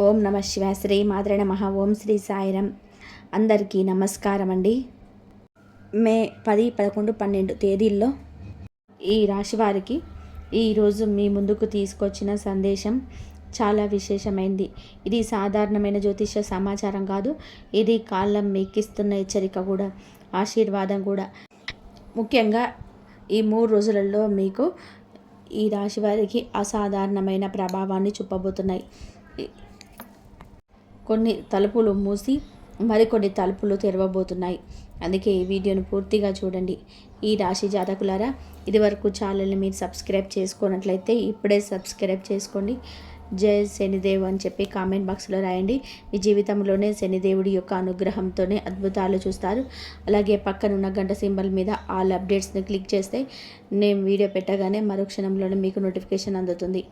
ఓం నమ శివాయ. శ్రీ మాత్రే నమః. ఓం శ్రీ సాయిరం. అందరికీ నమస్కారం అండి. మే 10, 11, 12 తేదీల్లో ఈ రాశి వారికి ఈరోజు మీ ముందుకు తీసుకొచ్చిన సందేశం చాలా విశేషమైంది. ఇది సాధారణమైన జ్యోతిష సమాచారం కాదు. ఇది కాలం మీకిస్తున్న హెచ్చరిక కూడా, ఆశీర్వాదం కూడా. ముఖ్యంగా ఈ 3 రోజులలో మీకు ఈ రాశి వారికి అసాధారణమైన ప్రభావాన్ని చూపబోతున్నాయి. కొన్ని తలుపులు మూసి మరికొన్ని తలుపులు తెరవబోతున్నాయి. అందుకే ఈ వీడియోను పూర్తిగా చూడండి. ఈ రాశి జాతకులారా, ఇదివరకు ఛానల్ని మీరు సబ్స్క్రైబ్ చేసుకున్నట్లయితే ఇప్పుడే సబ్స్క్రైబ్ చేసుకోండి. జై శనిదేవ్ అని చెప్పి కామెంట్ బాక్స్లో రాయండి. మీ జీవితంలోనే శనిదేవుడి యొక్క అనుగ్రహంతోనే అద్భుతాలు చూస్తారు. అలాగే పక్కనున్న గంట సింబల్ మీద ఆల్ అప్డేట్స్ని క్లిక్ చేస్తే నేను వీడియో పెట్టగానే మరుక్షణంలోనే మీకు నోటిఫికేషన్ అందుతుంది.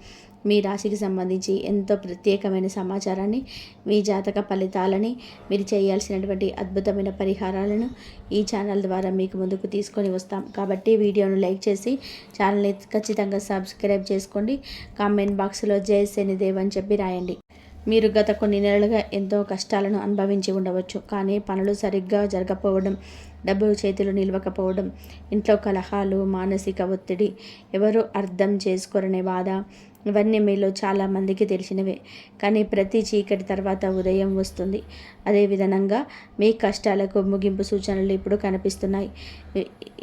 మీ రాశికి సంబంధించి ఎంతో ప్రత్యేకమైన సమాచారాన్ని, మీ జాతక ఫలితాలని, మీరు చేయాల్సినటువంటి అద్భుతమైన పరిహారాలను ఈ ఛానల్ ద్వారా మీకు ముందుకు తీసుకొని వస్తాం. కాబట్టి వీడియోను లైక్ చేసి ఛానల్ని ఖచ్చితంగా సబ్స్క్రైబ్ చేసుకోండి. కామెంట్ బాక్స్లో జై శనిదేవ్ అని చెప్పి రాయండి. మీరు గత కొన్ని నెలలుగా ఎంతో కష్టాలను అనుభవించి ఉండవచ్చు. కానీ పనులు సరిగ్గా జరగకపోవడం, డబ్బులు చేతులు నిలవకపోవడం, ఇంట్లో కలహాలు, మానసిక ఒత్తిడి, ఎవరు అర్థం చేసుకోరనే బాధ, ఇవన్నీ మీలో చాలామందికి తెలిసినవే. కానీ ప్రతి చీకటి తర్వాత ఉదయం వస్తుంది. అదేవిధంగా మీ కష్టాలకు ముగింపు సూచనలు ఇప్పుడు కనిపిస్తున్నాయి.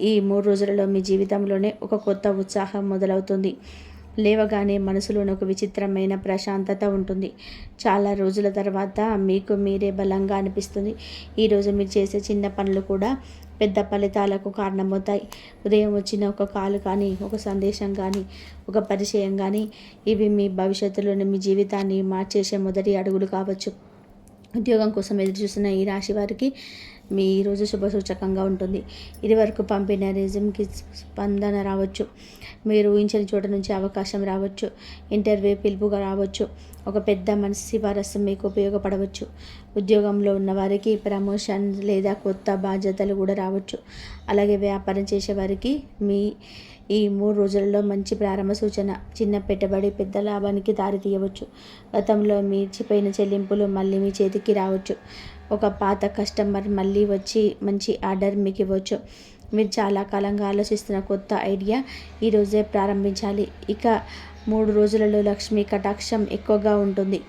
ఈ 3 రోజులలో మీ జీవితంలోనే ఒక కొత్త ఉత్సాహం మొదలవుతుంది. లేవగానే మనసులోని ఒక విచిత్రమైన ప్రశాంతత ఉంటుంది. చాలా రోజుల తర్వాత మీకు మీరే బలంగా అనిపిస్తుంది. ఈరోజు మీరు చేసే చిన్న పనులు కూడా పెద్ద ఫలితాలకు కారణమవుతాయి. ఉదయం వచ్చిన ఒక కాల్ కానీ, ఒక సందేశం కానీ, ఒక పరిచయం కానీ, ఇవి మీ భవిష్యత్తులోని మీ జీవితాన్ని మార్చేసే మొదటి అడుగులు కావచ్చు. ఉద్యోగం కోసం ఎదురు చూస్తున్న ఈ రాశి వారికి మీ ఈరోజు శుభసూచకంగా ఉంటుంది. ఇదివరకు పంపిన రెజ్యూమ్కి స్పందన రావచ్చు. మీరు ఊహించని చోట నుంచి అవకాశం రావచ్చు. ఇంటర్వ్యూ పిలుపుగా రావచ్చు. ఒక పెద్ద మనిషి సిఫారసు మీకు ఉపయోగపడవచ్చు. ఉద్యోగంలో ఉన్న వారికి ప్రమోషన్ లేదా కొత్త బాధ్యతలు కూడా రావచ్చు. అలాగే వ్యాపారం చేసేవారికి ఈ 3 రోజులలో మంచి ప్రారంభ సూచన. చిన్న పెట్టుబడి పెద్ద లాభానికి దారితీయవచ్చు. గతంలో మించిపోయిన చెల్లింపులు మళ్ళీ మీ చేతికి రావచ్చు. ఒక పాత కస్టమర్ మళ్ళీ వచ్చి మంచి ఆర్డర్ మీకు ఇవ్వచ్చు. మీరు చాలా కాలంగా ఆలోచిస్తున్న కొత్త ఐడియా ఈరోజే ప్రారంభించాలి. ఇక 3 రోజులలో లక్ష్మీ కటాక్షం ఎక్కువగా ఉంటుంది.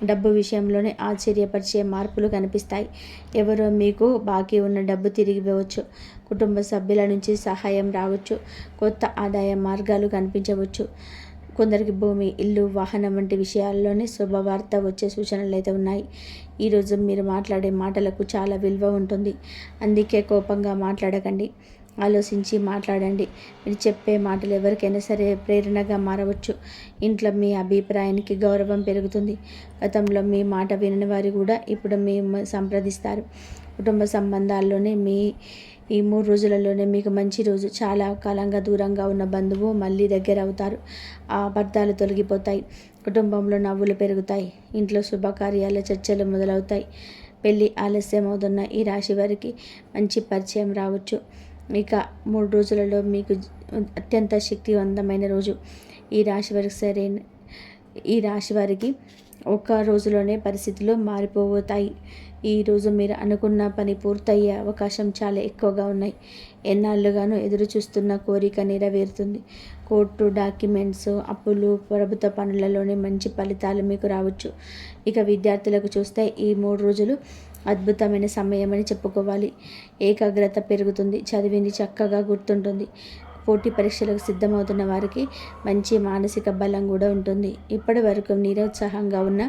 డబ్బు విషయంలోనే ఆశ్చర్యపరిచే మార్పులు కనిపిస్తాయి. ఎవరో మీకు బాకీ ఉన్న డబ్బు తిరిగి ఇవ్వవచ్చు. కుటుంబ సభ్యుల నుంచి సహాయం రావచ్చు. కొత్త ఆదాయ మార్గాలు కనిపించవచ్చు. కొందరికి భూమి, ఇల్లు, వాహనం వంటి విషయాల్లోనే శుభవార్త వచ్చే సూచనలు అయితే ఉన్నాయి. ఈరోజు మీరు మాట్లాడే మాటలకు చాలా విలువ ఉంటుంది. అందుకే కోపంగా మాట్లాడకండి. ఆలోచించి మాట్లాడండి. మీరు చెప్పే మాటలు ఎవరికైనా సరే ప్రేరణగా మారవచ్చు. ఇంట్లో మీ అభిప్రాయానికి గౌరవం పెరుగుతుంది. గతంలో మీ మాట వినని వారు కూడా ఇప్పుడు మీ సంప్రదిస్తారు. కుటుంబ సంబంధాల్లోనే ఈ 3 రోజులలోనే మీకు మంచి రోజు. చాలా కాలంగా దూరంగా ఉన్న బంధువు మళ్ళీ దగ్గర అవుతారు. ఆ అబద్ధాలు తొలగిపోతాయి. కుటుంబంలో నవ్వులు పెరుగుతాయి. ఇంట్లో శుభకార్యాల చర్చలు మొదలవుతాయి. పెళ్ళి ఆలస్యం అవుతున్న ఈ రాశి వారికి మంచి పరిచయం రావచ్చు. ఇక 3 రోజులలో మీకు అత్యంత శక్తివంతమైన రోజు. ఈ రాశి వారికి ఒక్క రోజులోనే పరిస్థితులు మారిపోతాయి. ఈరోజు మీరు అనుకున్న పని పూర్తయ్యే అవకాశం చాలా ఎక్కువగా ఉన్నాయి. ఎన్నాళ్ళుగానో ఎదురు చూస్తున్న కోరిక నెరవేరుతుంది. కోర్టు డాక్యుమెంట్స్, అప్పులు, ప్రభుత్వ పనులలోనే మంచి ఫలితాలు మీకు రావచ్చు. ఇక విద్యార్థులకు చూస్తే ఈ 3 రోజులు అద్భుతమైన సమయం అని చెప్పుకోవాలి. ఏకాగ్రత పెరుగుతుంది. చదివింది చక్కగా గుర్తుంటుంది. పోటీ పరీక్షలకు సిద్ధమవుతున్న వారికి మంచి మానసిక బలం కూడా ఉంటుంది. ఇప్పటి వరకు నిరుత్సాహంగా ఉన్న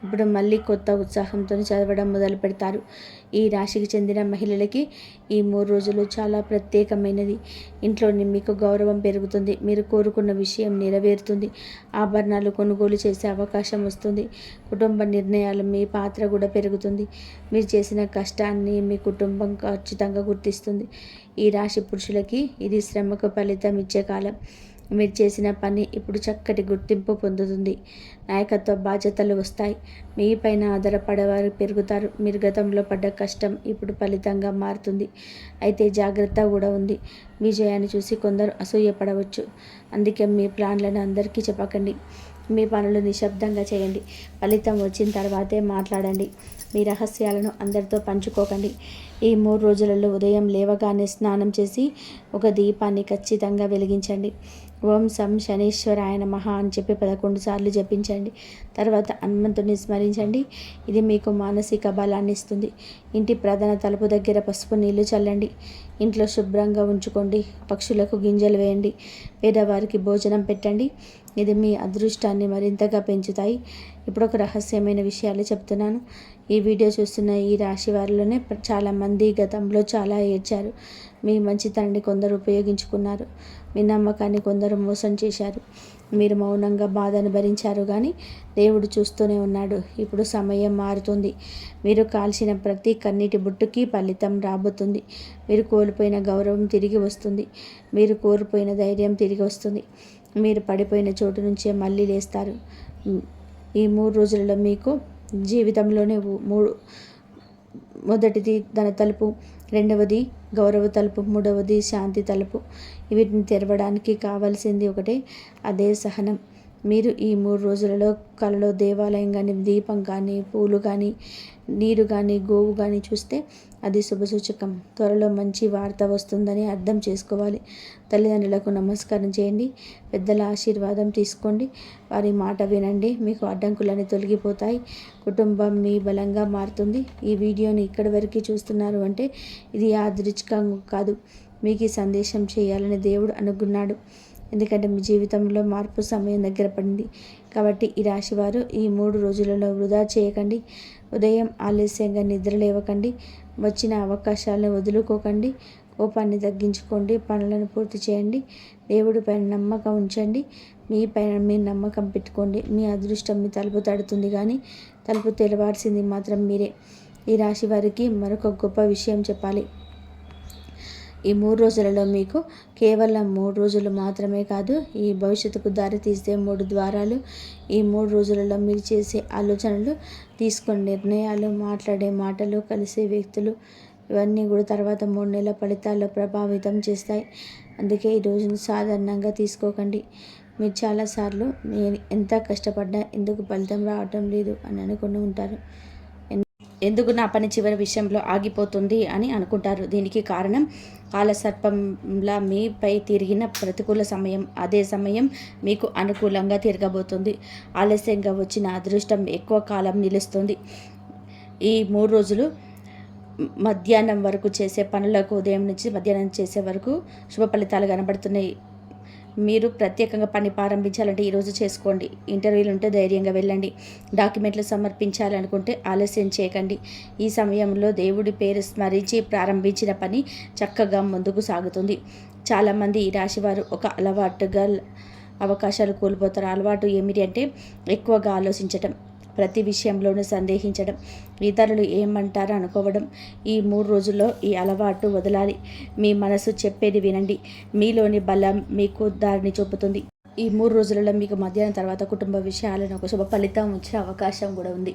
ఇప్పుడు మళ్ళీ కొత్త ఉత్సాహంతో చదవడం మొదలు పెడతారు. ఈ రాశికి చెందిన మహిళలకి ఈ 3 రోజులు చాలా ప్రత్యేకమైనది. ఇంట్లోని మీకు గౌరవం పెరుగుతుంది. మీరు కోరుకున్న విషయం నెరవేరుతుంది. ఆభరణాలు కొనుగోలు చేసే అవకాశం వస్తుంది. కుటుంబ నిర్ణయాలు మీ పాత్ర కూడా పెరుగుతుంది. మీరు చేసిన కష్టాన్ని మీ కుటుంబం ఖచ్చితంగా గుర్తిస్తుంది. ఈ రాశి పురుషులకి ఇది శ్రమకు ఫలితం ఇచ్చే కాలం. మీరు చేసిన పని ఇప్పుడు చక్కటి గుర్తింపు పొందుతుంది. నాయకత్వ బాధ్యతలు వస్తాయి. మీ పైన ఆధారపడేవారు పెరుగుతారు. మీరు గతంలో పడ్డ కష్టం ఇప్పుడు ఫలితంగా మారుతుంది. అయితే జాగ్రత్త కూడా ఉంది. విజయాన్ని చూసి కొందరు అసూయపడవచ్చు. అందుకే మీ ప్లాన్లను అందరికీ చెప్పకండి. మీ పనులు నిశ్శబ్దంగా చేయండి. ఫలితం వచ్చిన తర్వాతే మాట్లాడండి. మీ రహస్యాలను అందరితో పంచుకోకండి. ఈ 3 రోజులలో ఉదయం లేవగానే స్నానం చేసి ఒక దీపాన్ని ఖచ్చితంగా వెలిగించండి. ఓం సం శనీశ్వరాయ నమః అని చెప్పి 11 సార్లు జపించండి. తర్వాత హనుమంతుని స్మరించండి. ఇది మీకు మానసిక బలాన్ని ఇస్తుంది. ఇంటి ప్రధాన తలుపు దగ్గర పసుపు నీళ్లు చల్లండి. ఇంట్లో శుభ్రంగా ఉంచుకోండి. పక్షులకు గింజలు వేయండి. పేదవారికి భోజనం పెట్టండి. ఇది మీ అదృష్టాన్ని మరింతగా పెంచుతాయి. ఇప్పుడు ఒక రహస్యమైన విషయాలు చెప్తున్నాను. ఈ వీడియో చూస్తున్న ఈ రాశి వారిలోనే చాలామంది గతంలో చాలా ఏడ్చారు. మీ మంచితనాన్ని కొందరు ఉపయోగించుకున్నారు. మీ నమ్మకాన్ని కొందరు మోసం చేశారు. మీరు మౌనంగా బాధను భరించారు, కానీ దేవుడు చూస్తూనే ఉన్నాడు. ఇప్పుడు సమయం మారుతుంది. మీరు కాల్చిన ప్రతి కన్నీటి బుట్టుకి ఫలితం రాబోతుంది. మీరు కోల్పోయిన గౌరవం తిరిగి వస్తుంది. మీరు కోల్పోయిన ధైర్యం తిరిగి వస్తుంది. మీరు పడిపోయిన చోటు నుంచే మళ్ళీ లేస్తారు. ఈ 3 రోజులలో మీకు జీవితంలోనే మొదటిది ధన తలుపు, రెండవది గౌరవ తలుపు, మూడవది శాంతి తలుపు. వీటిని తెరవడానికి కావాల్సింది ఒకటే, అదే సహనం. మీరు ఈ 3 రోజులలో కలలో దేవాలయం కానీ, దీపం కానీ, పూలు కానీ, నీరు కానీ, గోవు కానీ చూస్తే అది శుభసూచకం. త్వరలో మంచి వార్త వస్తుందని అర్థం చేసుకోవాలి. తల్లిదండ్రులకు నమస్కారం చేయండి. పెద్దల ఆశీర్వాదం తీసుకోండి. వారి మాట వినండి. మీకు అడ్డంకులన్నీ తొలగిపోతాయి. కుటుంబం మీ బలంగా మారుతుంది. ఈ వీడియోని ఇక్కడి వరకు చూస్తున్నారు అంటే ఇది యాదృచ్ఛికం కాదు. మీకు ఈ సందేశం చేయాలని దేవుడు అనుకున్నాడు. ఎందుకంటే మీ జీవితంలో మార్పు సమయం దగ్గర పడింది. కాబట్టి ఈ రాశివారు ఈ 3 రోజులలో వృధా చేయకండి. ఉదయం ఆలస్యంగా నిద్ర లేవకండి. వచ్చిన అవకాశాలను వదులుకోకండి. కోపాన్ని తగ్గించుకోండి. పనులను పూర్తి చేయండి. దేవుడి పైన నమ్మకం ఉంచండి. మీ పైన మీ నమ్మకం పెట్టుకోండి. మీ అదృష్టం మీ తలుపు తడుతుంది, కానీ తలుపు తెరవాల్సింది మాత్రం మీరే. ఈ రాశి వారికి మరొక గొప్ప విషయం చెప్పాలి. ఈ 3 రోజులలో మీకు కేవలం 3 రోజులు మాత్రమే కాదు, ఈ భవిష్యత్తుకు దారి తీసే 3 ద్వారాలు. ఈ 3 రోజులలో మీరు చేసే ఆలోచనలు, తీసుకునే నిర్ణయాలు, మాట్లాడే మాటలు, కలిసే వ్యక్తులు, ఇవన్నీ కూడా తర్వాత 3 నెలల ఫలితాల్లో ప్రభావితం చేస్తాయి. అందుకే ఈ రోజును సాధారణంగా తీసుకోకండి. మీరు చాలాసార్లు నేను ఎంత కష్టపడ్డా ఎందుకు ఫలితం రావటం లేదు అని అనుకుని ఉంటారు. ఎందుకు నా పని చివరి విషయంలో ఆగిపోతుంది అని అనుకుంటారు. దీనికి కారణం కాలసర్పంలా మీపై తిరిగిన ప్రతికూల సమయం. అదే సమయం మీకు అనుకూలంగా తిరగబోతుంది. ఆలస్యంగా వచ్చిన అదృష్టం ఎక్కువ కాలం నిలుస్తుంది. ఈ 3 రోజులు మధ్యాహ్నం వరకు చేసే పనులకు, ఉదయం నుంచి మధ్యాహ్నం చేసే వరకు శుభ ఫలితాలు కనబడుతున్నాయి. మీరు ప్రత్యేకంగా పని ప్రారంభించాలంటే ఈరోజు చేసుకోండి. ఇంటర్వ్యూలు ఉంటే ధైర్యంగా వెళ్ళండి. డాక్యుమెంట్లు సమర్పించాలనుకుంటే ఆలస్యం చేయకండి. ఈ సమయంలో దేవుడి పేరు స్మరించి ప్రారంభించిన పని చక్కగా ముందుకు సాగుతుంది. చాలామంది ఈ రాశివారు ఒక అలవాటుగా అవకాశాలు కోల్పోతారు. అలవాటు ఏమిటి అంటే ఎక్కువగా ఆలోచించటం, ప్రతి విషయంలోనూ సందేహించడం, ఇతరులు ఏమంటారో అనుకోవడం. ఈ 3 రోజుల్లో ఈ అలవాటు వదలాలి. మీ మనసు చెప్పేది వినండి. మీలోని బలం మీకు దారిని చూపుతుంది. ఈ 3 రోజులలో మీకు మధ్యాహ్నం తర్వాత కుటుంబ విషయాలను ఒక శుభ ఫలితం వచ్చే అవకాశం కూడా ఉంది.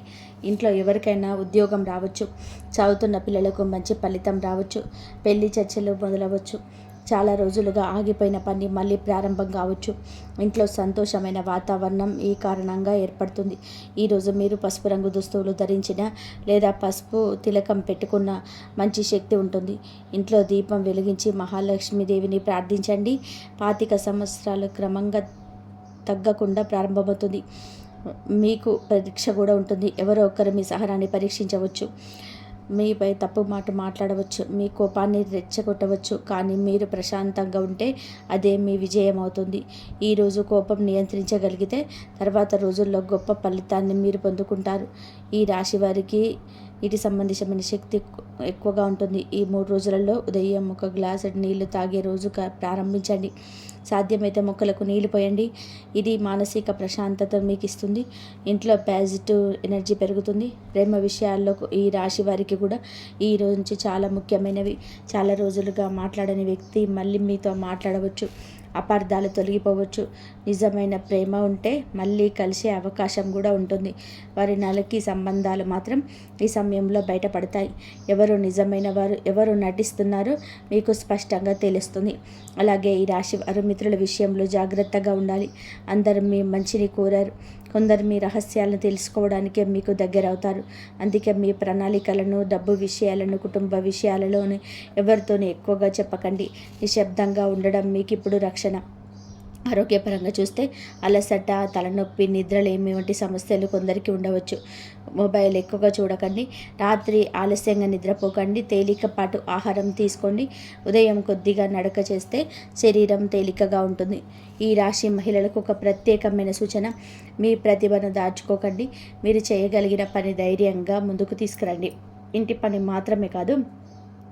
ఇంట్లో ఎవరికైనా ఉద్యోగం రావచ్చు. చదువుతున్న పిల్లలకు మంచి ఫలితం రావచ్చు. పెళ్లి చర్చలు మొదలవచ్చు. చాలా రోజులుగా ఆగిపోయిన పని మళ్ళీ ప్రారంభం కావచ్చు. ఇంట్లో సంతోషమైన వాతావరణం ఈ కారణంగా ఏర్పడుతుంది. ఈరోజు మీరు పసుపు రంగు దుస్తువులు ధరించిన లేదా పసుపు తిలకం పెట్టుకున్న మంచి శక్తి ఉంటుంది. ఇంట్లో దీపం వెలిగించి మహాలక్ష్మీదేవిని ప్రార్థించండి. 25 సంవత్సరాలు క్రమంగా తగ్గకుండా ప్రారంభమవుతుంది. మీకు పరీక్ష కూడా ఉంటుంది. ఎవరో ఒకరు మీ సహనాన్ని పరీక్షించవచ్చు. మీపై తప్పు మాట మాట్లాడవచ్చు. మీ కోపాన్ని రెచ్చగొట్టవచ్చు. కానీ మీరు ప్రశాంతంగా ఉంటే అదే మీ విజయం అవుతుంది. ఈరోజు కోపం నియంత్రించగలిగితే తర్వాత రోజుల్లో గొప్ప ఫలితాన్ని మీరు పొందుకుంటారు. ఈ రాశి వారికి వీటి సంబంధించిన శక్తి ఎక్కువగా ఉంటుంది. ఈ 3 రోజులలో ఉదయం ఒక గ్లాసు నీళ్లు తాగే రోజు ప్రారంభించండి. సాధ్యమైతే మొక్కలకు నీళ్లు పోయండి. ఇది మానసిక ప్రశాంతత మీకు ఇస్తుంది. ఇంట్లో పాజిటివ్ ఎనర్జీ పెరుగుతుంది. ప్రేమ విషయాల్లో ఈ రాశి వారికి కూడా ఈ రోజు నుంచి చాలా ముఖ్యమైనవి. చాలా రోజులుగా మాట్లాడని వ్యక్తి మళ్ళీ మీతో మాట్లాడవచ్చు. అపార్థాలు తొలగిపోవచ్చు. నిజమైన ప్రేమ ఉంటే మళ్ళీ కలిసే అవకాశం కూడా ఉంటుంది. వారి నలకి సంబంధాలు మాత్రం ఈ సమయంలో బయటపడతాయి. ఎవరు నిజమైన వారు, ఎవరు నటిస్తున్నారో మీకు స్పష్టంగా తెలుస్తుంది. అలాగే ఈ రాశి వారు మిత్రుల విషయంలో జాగ్రత్తగా ఉండాలి. అందరూ మీ మంచిని కోరారు. కొందరు మీ రహస్యాలను తెలుసుకోవడానికే మీకు దగ్గర అవుతారు. అందుకే మీ ప్రణాళికలను, డబ్బు విషయాలను, కుటుంబ విషయాలలోని ఎవరితోనూ ఎక్కువగా చెప్పకండి. నిశ్శబ్దంగా ఉండడం మీకు ఇప్పుడు రక్షణ. ఆరోగ్యపరంగా చూస్తే అలసట, తలనొప్పి, నిద్రలేమి వంటి సమస్యలు కొందరికి ఉండవచ్చు. మొబైల్ ఎక్కువగా చూడకండి. రాత్రి ఆలస్యంగా నిద్రపోకండి. తేలికపాటు ఆహారం తీసుకోండి. ఉదయం కొద్దిగా నడక చేస్తే శరీరం తేలికగా ఉంటుంది. ఈ రాశి మహిళలకు ఒక ప్రత్యేకమైన సూచన: మీ ప్రతిభను దాచుకోకండి. మీరు చేయగలిగిన పని ధైర్యంగా ముందుకు తీసుకురండి. ఇంటి పని మాత్రమే కాదు,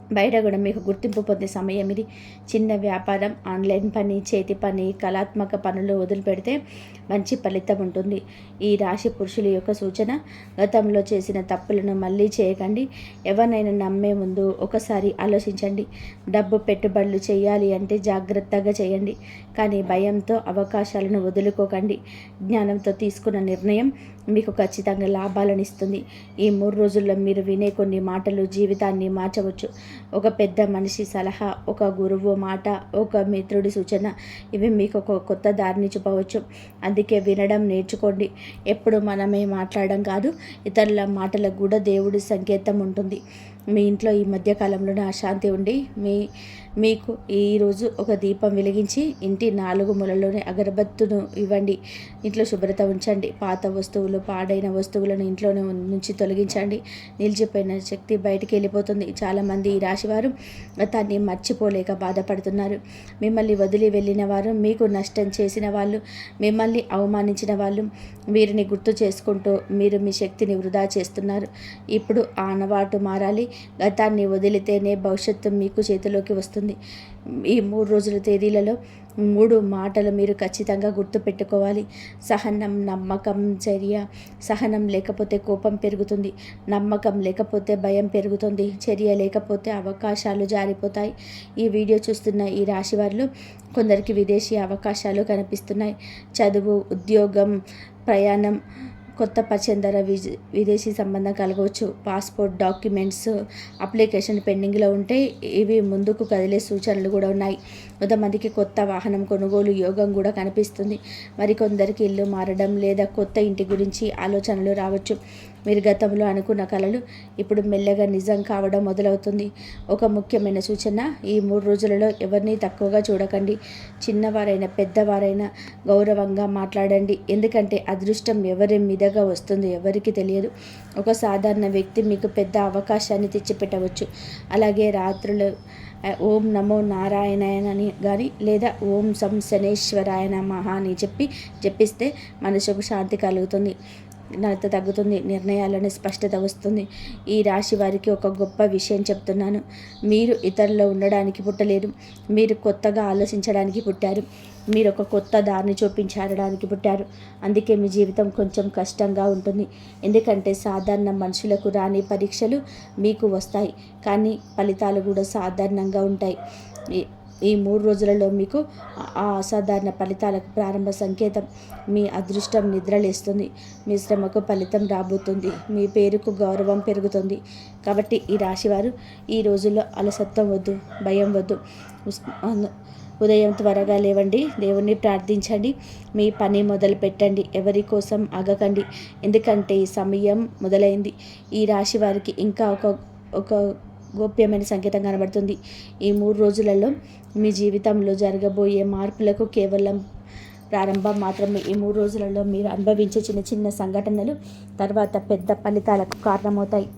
బయట కూడా మీకు గుర్తింపు పొందే సమయం ఇది. చిన్న వ్యాపారం, ఆన్లైన్ పని, చేతి పని, కళాత్మక పనులు వదిలిపెడితే మంచి ఫలితం ఉంటుంది. ఈ రాశి పురుషుల యొక్క సూచన: గతంలో చేసిన తప్పులను మళ్ళీ చేయకండి. ఎవరినైనా నమ్మే ముందు ఒకసారి ఆలోచించండి. డబ్బు పెట్టుబడులు చేయాలి అంటే జాగ్రత్తగా చేయండి, కానీ భయంతో అవకాశాలను వదులుకోకండి. జ్ఞానంతో తీసుకున్న నిర్ణయం మీకు ఖచ్చితంగా లాభాలను ఇస్తుంది. ఈ 3 రోజుల్లో మీరు వినే కొన్ని మాటలు జీవితాన్ని మార్చవచ్చు. ఒక పెద్ద మనిషి సలహా, ఒక గురువు మాట, ఒక మిత్రుడి సూచన, ఇవి మీకు ఒక కొత్త దారిని చూపవచ్చు. అందుకే వినడం నేర్చుకోండి. ఎప్పుడు మనమే మాట్లాడడం కాదు, ఇతరుల మాటలకు కూడా దేవుడి సంకేతం ఉంటుంది. మీ ఇంట్లో ఈ మధ్యకాలంలోనే అశాంతి ఉండి మీకు ఈరోజు ఒక దీపం వెలిగించి ఇంటి 4 మూలలోనే అగరబత్తును ఇవ్వండి. ఇంట్లో శుభ్రత ఉంచండి. పాత వస్తువులు, పాడైన వస్తువులను ఇంట్లోనే నుంచి తొలగించండి. నిలిచిపోయిన శక్తి బయటికి వెళ్ళిపోతుంది. చాలామంది ఈ రాశివారు గతాన్ని మర్చిపోలేక బాధపడుతున్నారు. మిమ్మల్ని వదిలి వెళ్ళిన వారు, మీకు నష్టం చేసిన వాళ్ళు, మిమ్మల్ని అవమానించిన వాళ్ళు, వీరిని గుర్తు చేసుకుంటూ మీరు మీ శక్తిని వృధా చేస్తున్నారు. ఇప్పుడు ఆ అలవాటు మారాలి. గతాన్ని వదిలితేనే భవిష్యత్తు మీకు చేతిలోకి వస్తుంది. ఈ 3 రోజుల తేదీలలో 3 మాటలు మీరు ఖచ్చితంగా గుర్తుపెట్టుకోవాలి. సహనం, నమ్మకం, చర్య. సహనం లేకపోతే కోపం పెరుగుతుంది. నమ్మకం లేకపోతే భయం పెరుగుతుంది. చర్య లేకపోతే అవకాశాలు జారిపోతాయి. ఈ వీడియో చూస్తున్న ఈ రాశి వారిలో కొందరికి విదేశీ అవకాశాలు కనిపిస్తున్నాయి. చదువు, ఉద్యోగం, ప్రయాణం, కొత్త పరిచయం ద్వారా విదేశీ సంబంధం కలగవచ్చు. పాస్పోర్ట్, డాక్యుమెంట్స్ అప్లికేషన్ పెండింగ్లో ఉంటే ఇవి ముందుకు కదిలే సూచనలు కూడా ఉన్నాయి. కొంతమందికి కొత్త వాహనం కొనుగోలు యోగం కూడా కనిపిస్తుంది. మరికొందరికి ఇల్లు మారడం లేదా కొత్త ఇంటి గురించి ఆలోచనలు రావచ్చు. మీరు గతంలో అనుకున్న కలలు ఇప్పుడు మెల్లగా నిజం కావడం మొదలవుతుంది. ఒక ముఖ్యమైన సూచన: ఈ 3 రోజులలో ఎవరిని తక్కువగా చూడకండి. చిన్నవారైనా పెద్దవారైనా గౌరవంగా మాట్లాడండి. ఎందుకంటే అదృష్టం ఎవరి మీదగా వస్తుందో ఎవరికి తెలియదు. ఒక సాధారణ వ్యక్తి మీకు పెద్ద అవకాశాన్ని తెచ్చిపెట్టవచ్చు. అలాగే రాత్రులు ఓం నమో నారాయణాయనని కానీ లేదా ఓం సం శనేశ్వరాయ నమః అని జపిస్తే మనసుకు శాంతి కలుగుతుంది, నలత తగ్గుతుంది, నిర్ణయాలను స్పష్టత వస్తుంది. ఈ రాశి వారికి ఒక గొప్ప విషయం చెప్తున్నాను: మీరు ఇతరుల్లో ఉండడానికి పుట్టలేరు. మీరు కొత్తగా ఆలోచించడానికి పుట్టారు. మీరు ఒక కొత్త దారిని చూపించడానికి పుట్టారు. అందుకే మీ జీవితం కొంచెం కష్టంగా ఉంటుంది. ఎందుకంటే సాధారణ మనుషులకు రాని పరీక్షలు మీకు వస్తాయి, కానీ ఫలితాలు కూడా సాధారణంగా ఉంటాయి. ఈ 3 రోజులలో మీకు ఆ అసాధారణ ఫలితాలకు ప్రారంభ సంకేతం. మీ అదృష్టం నిద్రలేస్తుంది. మీ శ్రమకు ఫలితం రాబోతుంది. మీ పేరుకు గౌరవం పెరుగుతుంది. కాబట్టి ఈ రాశివారు ఈ రోజుల్లో అలసత్వం వద్దు, భయం వద్దు. ఉదయం త్వరగా లేవండి, దేవుణ్ణి ప్రార్థించండి, మీ పని మొదలు పెట్టండి. ఎవరి కోసం ఆగకండి, ఎందుకంటే ఈ సమయం మొదలైంది. ఈ రాశి వారికి ఇంకా ఒక గోప్యమైన సంకేతం కనబడుతుంది. ఈ 3 రోజులలో మీ జీవితంలో జరగబోయే మార్పులకు కేవలం ప్రారంభం మాత్రమే. ఈ 3 రోజులలో మీరు అనుభవించే చిన్న చిన్న సంఘటనలు తర్వాత పెద్ద ఫలితాలకు కారణమవుతాయి.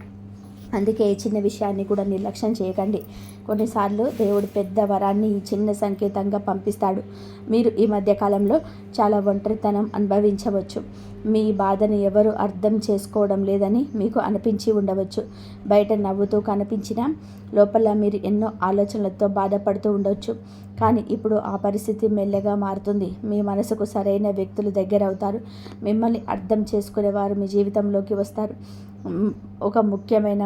అందుకే ఈ చిన్న విషయాన్ని కూడా నిర్లక్ష్యం చేయకండి. కొన్నిసార్లు దేవుడు పెద్ద వరాన్ని ఈ చిన్న సంకేతంగా పంపిస్తాడు. మీరు ఈ మధ్యకాలంలో చాలా ఒంటరితనం అనుభవించవచ్చు. మీ బాధను ఎవరు అర్థం చేసుకోవడం లేదని మీకు అనిపించి ఉండవచ్చు. బయట నవ్వుతూ కనిపించినా లోపల మీరు ఎన్నో ఆలోచనలతో బాధపడుతూ ఉండవచ్చు. కానీ ఇప్పుడు ఆ పరిస్థితి మెల్లగా మారుతుంది. మీ మనసుకు సరైన వ్యక్తులు దగ్గర అవుతారు. మిమ్మల్ని అర్థం చేసుకునేవారు మీ జీవితంలోకి వస్తారు. ఒక ముఖ్యమైన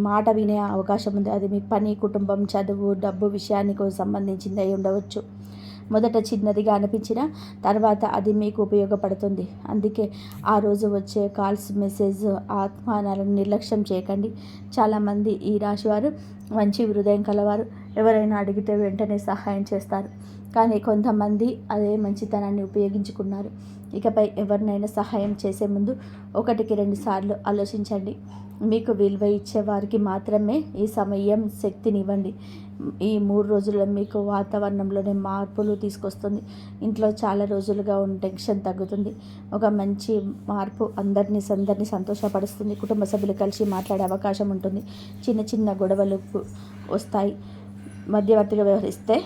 మాట వినే అవకాశం ఉంది. అది మీ పని, కుటుంబం, చదువు, డబ్బు విషయానికి సంబంధించింది అయి ఉండవచ్చు. మొదట చిన్నదిగా అనిపించిన తర్వాత అది మీకు ఉపయోగపడుతుంది. అందుకే ఆ రోజు వచ్చే కాల్స్, మెసేజ్, ఆహ్వానాలను నిర్లక్ష్యం చేయకండి. చాలామంది ఈ రాశివారు మంచి హృదయం కలవారు. ఎవరైనా అడిగితే వెంటనే సహాయం చేస్తారు. కానీ కొంతమంది అదే మంచితనాన్ని ఉపయోగించుకున్నారు. ఇకపై ఎవరినైనా సహాయం చేసే ముందు 1-2 సార్లు ఆలోచించండి. మీకు విలువ ఇచ్చే వారికి మాత్రమే ఈ సమయం శక్తినివ్వండి. ఈ 3 రోజుల్లో మీకు వాతావరణంలోనే మార్పులు తీసుకొస్తుంది. ఇంట్లో చాలా రోజులుగా ఉన్న టెన్షన్ తగ్గుతుంది. ఒక మంచి మార్పు అందరినీ సంతోషపరుస్తుంది. కుటుంబ సభ్యులు కలిసి మాట్లాడే అవకాశం ఉంటుంది. చిన్న చిన్న గొడవలు వస్తాయి. మధ్యవర్తిగా వ్యవహరిస్తే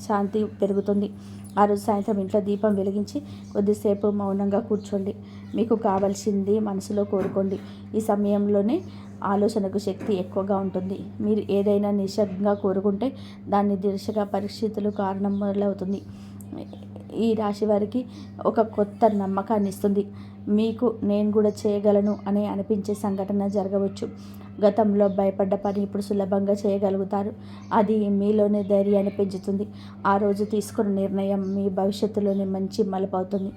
శాంతి పెరుగుతుంది. ఆ రోజు సాయంత్రం ఇంట్లో దీపం వెలిగించి కొద్దిసేపు మౌనంగా కూర్చోండి. మీకు కావాల్సింది మనసులో కోరుకోండి. ఈ సమయంలోనే ఆలోచనకు శక్తి ఎక్కువగా ఉంటుంది. మీరు ఏదైనా నిశ్శబ్దంగా కోరుకుంటే దాన్ని దిశగా పరిస్థితులు కారణం మొదలవుతుంది. ఈ రాశి వారికి ఒక కొత్త నమ్మకాన్ని ఇస్తుంది. మీకు నేను కూడా చేయగలను అనే అనిపించే సంఘటన జరగవచ్చు. గతంలో భయపడ్డ పని ఇప్పుడు సులభంగా చేయగలుగుతారు. అది మీలోనే ధైర్యాన్ని పెంచుతుంది. ఆ రోజు తీసుకున్న నిర్ణయం మీ భవిష్యత్తులోనే మంచి మలుపు అవుతుంది.